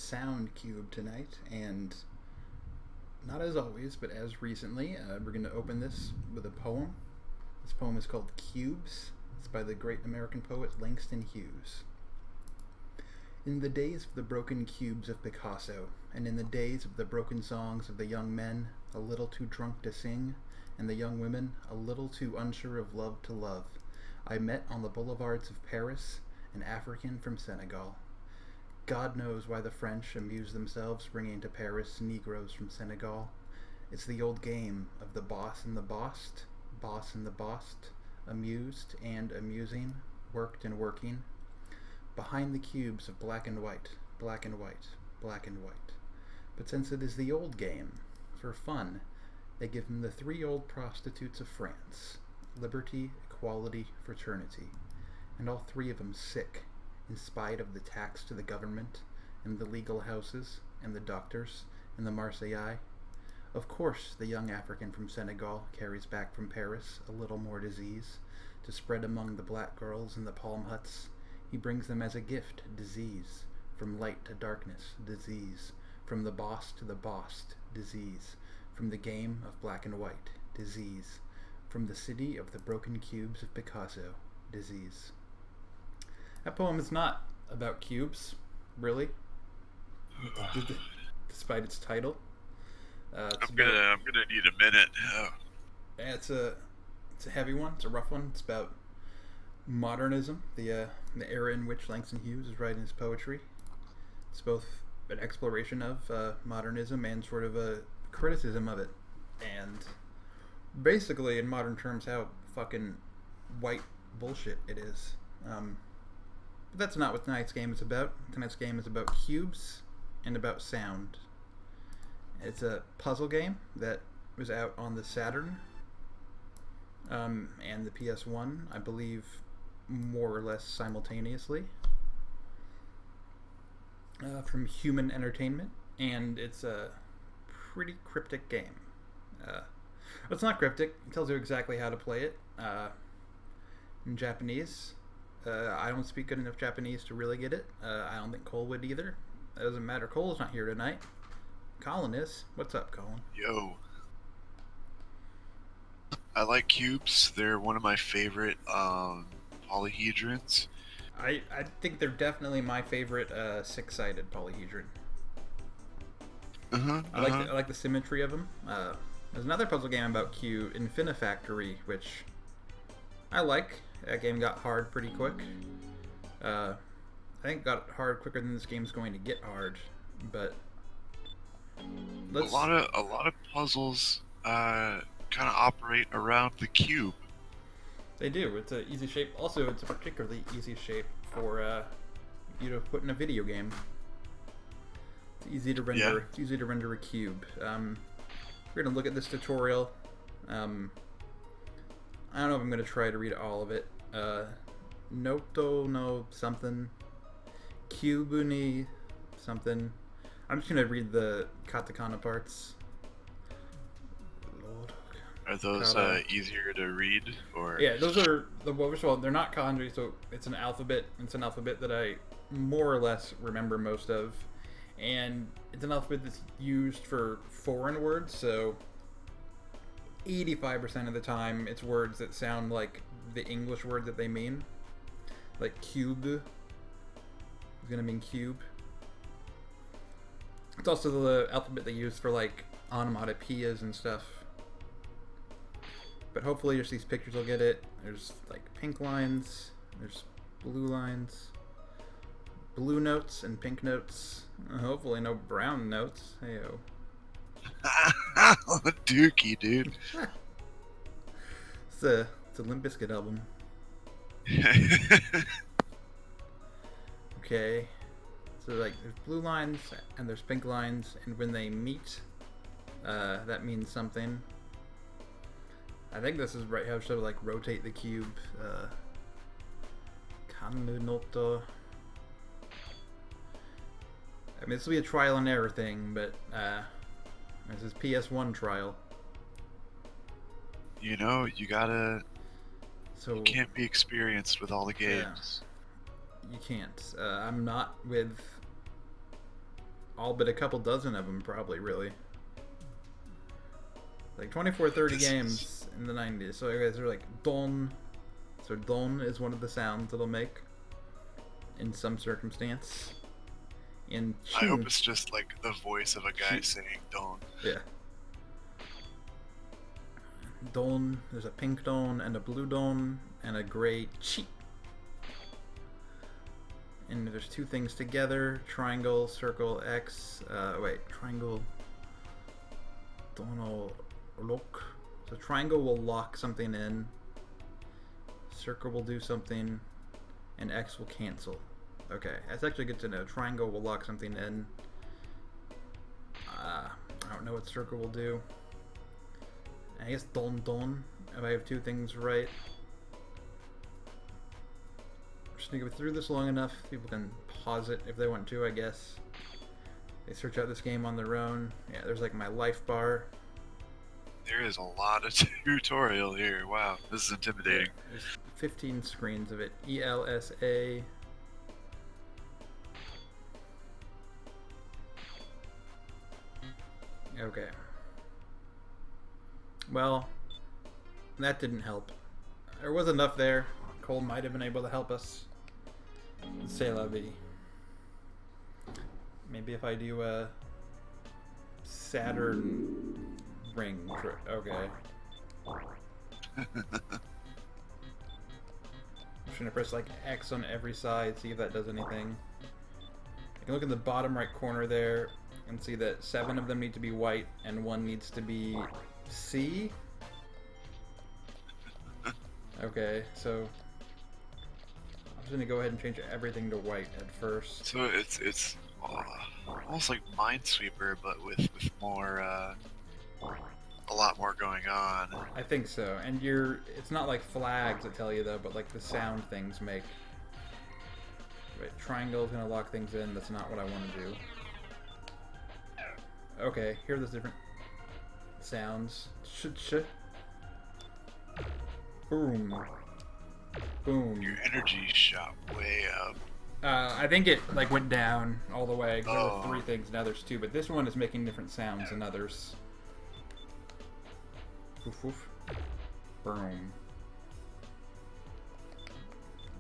Sound Qube tonight, and not as always, but as recently, we're going to open this with a poem. This poem is called Qubes. It's by the great American poet Langston Hughes. In the days of the broken cubes of Picasso, and in the days of the broken songs of the young men, a little too drunk to sing, and the young women, a little too unsure of love to love, I met on the boulevards of Paris an African from Senegal. God knows why the French amuse themselves bringing to Paris Negroes from Senegal. It's the old game of the boss and the bossed, boss and the bossed, amused and amusing, worked and working, behind the cubes of black and white, black and white, black and white. But since it is the old game, for fun, they give them the three old prostitutes of France, liberty, equality, fraternity, and all three of them sick, in spite of the tax to the government, and the legal houses, and the doctors, and the Marseillaise. Of course, the young African from Senegal carries back from Paris a little more disease, to spread among the black girls in the palm huts. He brings them as a gift, disease, from light to darkness, disease, from the boss to the bossed, disease, from the game of black and white, disease, from the city of the broken cubes of Picasso, disease. That poem is not about cubes, really, despite its title. I'm gonna need a minute. Oh. Yeah, it's a heavy one. It's a rough one. It's about modernism, the era in which Langston Hughes is writing his poetry. It's both an exploration of modernism and sort of a criticism of it, and basically, in modern terms, how fucking white bullshit it is. But that's not what tonight's game is about. Tonight's game is about cubes and about sound. It's a puzzle game that was out on the Saturn and the PS1, I believe, more or less simultaneously, from Human Entertainment, and it's a pretty cryptic game. It's not cryptic. It tells you exactly how to play it in Japanese. I don't speak good enough Japanese to really get it. I don't think Cole would either. It doesn't matter. Cole's not here tonight. Colin is. What's up, Colin? Yo. I like cubes. They're one of my favorite polyhedrons. I think they're definitely my favorite six-sided polyhedron. I like the symmetry of them. There's another puzzle game about Q, Infinifactory, which I like. That game got hard pretty quick. I think it got hard quicker than this game's going to get hard, but a lot of puzzles kind of operate around the cube. They do. It's an easy shape. Also, it's a particularly easy shape for you to put in a video game. It's easy to render. Yeah. It's easy to render a cube. We're gonna look at this tutorial. I don't know if I'm gonna try to read all of it. Noto no something. Cubuni something. I'm just gonna read the katakana parts. Lord. Are those easier to read, or? Yeah, those are well, first of all, they're not kanji, so it's an alphabet. It's an alphabet that I more or less remember most of, and it's an alphabet that's used for foreign words. So 85% of the time, it's words that sound like the English word that they mean. Like cube is gonna mean cube. It's also the alphabet they use for like onomatopoeias and stuff. But hopefully just these pictures will get it. There's like pink lines, there's blue lines, blue notes and pink notes. Hopefully no brown notes. Heyo. Dookie, dude. It's a Limp Bizkit album. Okay. So like there's blue lines and there's pink lines, and when they meet, that means something. I think this is right how to like rotate the cube. Kanu noto. I mean, this will be a trial and error thing, but this is PS1 trial. You know, you gotta. So you can't be experienced with all the games. Yeah, you can't. I'm not with all but a couple dozen of them, probably, really. Like 24, 30 games in the 90s. So you guys are like don. So don is one of the sounds it'll make in some circumstance. In I hope it's just like the voice of a guy saying don. Yeah. Don. There's a pink don and a blue don and a gray chi. And there's two things together: triangle, circle, X. Triangle. Donal lock. So triangle will lock something in. Circle will do something, and X will cancel. Okay, that's actually good to know. Triangle will lock something in. I don't know what circle will do. I guess don, if I have two things right. Just gonna go through this long enough. People can pause it if they want to, I guess. They search out this game on their own. Yeah, there's like my life bar. There is a lot of tutorial here. Wow, this is intimidating. There's 15 screens of it. ELSA. Okay. Well, that didn't help. There was enough there. Cole might have been able to help us. C'est la vie. Maybe if I do a Saturn ring trick. Okay. I'm just gonna press like X on every side, see if that does anything. I can look in the bottom right corner there and see that 7 of them need to be white and 1 needs to be C. Okay, so I'm just gonna go ahead and change everything to white at first. So it's almost like Minesweeper, but with more a lot more going on. I think so, and it's not like flags that tell you though, but like the sound things make. Right, triangle is gonna lock things in. That's not what I want to do. Okay, here are those different sounds. Boom. Boom. Your energy shot way up. I think it like went down all the way. There were 3 things, now there's 2, but this one is making different sounds than others. Woof woof. Boom.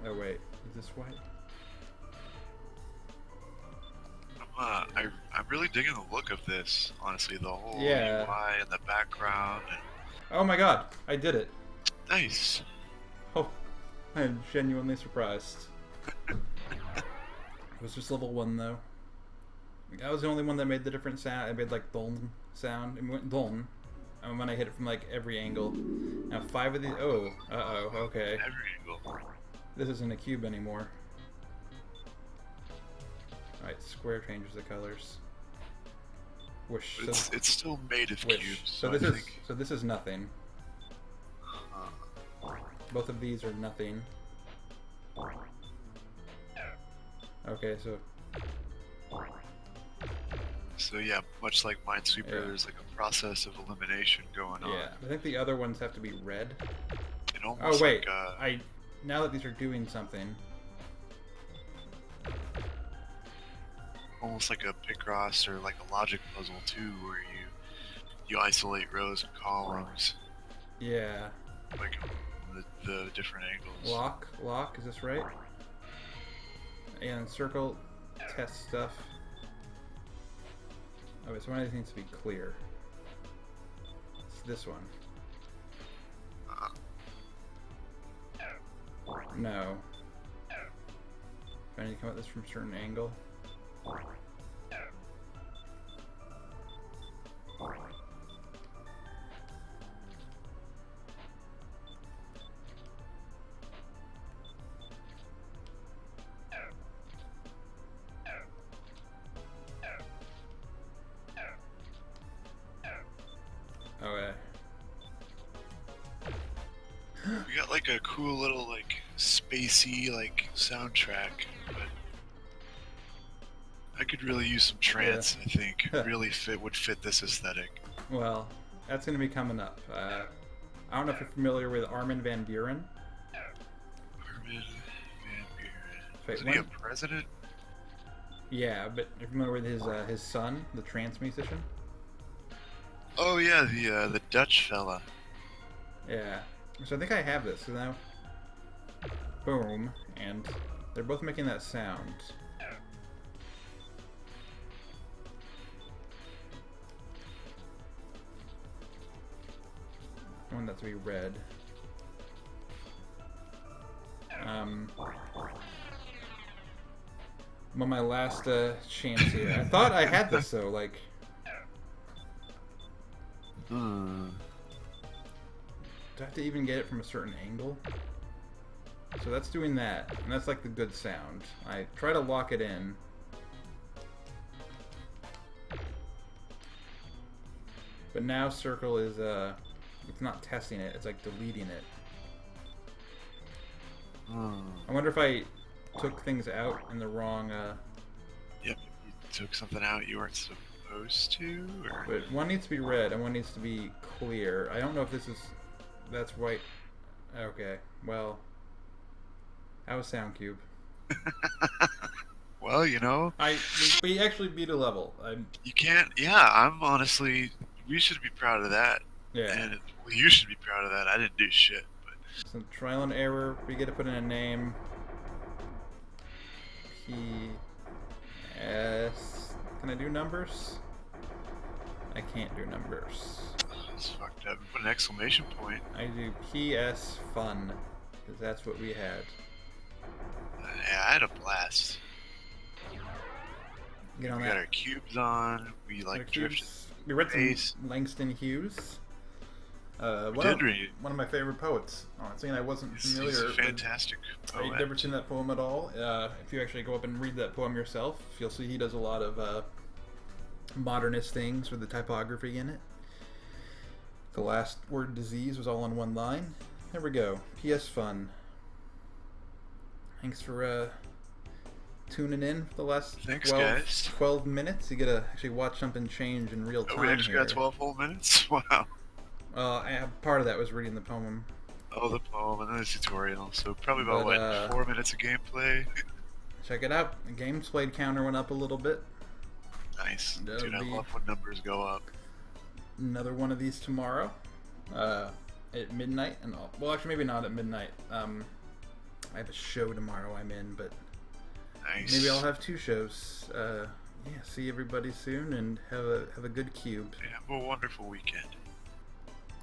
Oh wait, is this white? I'm really digging the look of this, honestly. The whole Yeah. UI and the background. And... Oh my god, I did it. Nice. Oh, I am genuinely surprised. It was just level 1 though. I was the only one that made the different sound. I made like don sound. It went don. And when I hit it from like every angle. Now 5 of these. Oh, okay. Every angle. This isn't a cube anymore. Alright, square changes the colors. Whoosh. It's still made of Wish. cubes. So this is nothing. Both of these are nothing. Okay, so yeah, much like Minesweeper, Yeah. there's like a process of elimination going on. yeah, I think the other ones have to be red. It almost Oh wait, like, now that these are doing something. almost like a Picross or like a logic puzzle too, where you isolate rows and columns, Yeah. like the different angles. Lock, is this right? And circle, test stuff. Oh, wait, so one of these needs to be clear. It's this one. No. I need to come at this from a certain angle. Okay. We got like a cool little like spacey like soundtrack, but I could really use some trance. I think really would fit this aesthetic. Well, that's going to be coming up. I don't know if you're familiar with Armin van Buuren. Armin van Buuren. Wait, Is he a president? Yeah, but you're familiar with his son, the trance musician? Oh yeah, the Dutch fella. Yeah. So I think I have this. So now, boom, and they're both making that sound. I want that to be red. I'm on my last chance here. I thought I had this though, like. Hmm. Do I have to even get it from a certain angle? So that's doing that, and that's like the good sound. I try to lock it in. But now circle is, it's not testing it, it's like deleting it. I wonder if I took things out in the wrong, Yep, you took something out you weren't supposed to, or... But one needs to be red and one needs to be clear. I don't know if this is... That's white. Okay, well... How was Sound Cube? Well, you know... We actually beat a level. You can't... Yeah, I'm honestly... We should be proud of that. Yeah. And well, you should be proud of that. I didn't do shit, but... Some trial and error. We get to put in a name. P.S. Can I do numbers? I can't do numbers. It's fucked up. Put an exclamation point. I do P.S. fun. Because that's what we had. Yeah, I had a blast. Get on We that. got our cubes on. We like drifted. We read some Ace. Langston Hughes. We did read. One of my favorite poets. Honestly, and I wasn't He's familiar. a fantastic poet. I've never seen that poem at all. If you actually go up and read that poem yourself, you'll see he does a lot of modernist things with the typography in it. The last word, disease, was all in one line. There we go. P.S. Fun. Thanks for tuning in for the last 12 minutes. You get to actually watch something change in real time. We actually here. got 12 whole minutes? Wow. Part of that was reading the poem. Oh, the poem and then the tutorial. So probably about, But, 4 minutes of gameplay? Check it out. The games played counter went up a little bit. Nice. That'll Dude, I be- love when numbers go up. Another one of these tomorrow. At midnight. Well, actually, maybe not at midnight. I have a show tomorrow I'm in, but Nice. maybe I'll have two shows. Yeah, see everybody soon and have a good cube. Yeah, have a wonderful weekend.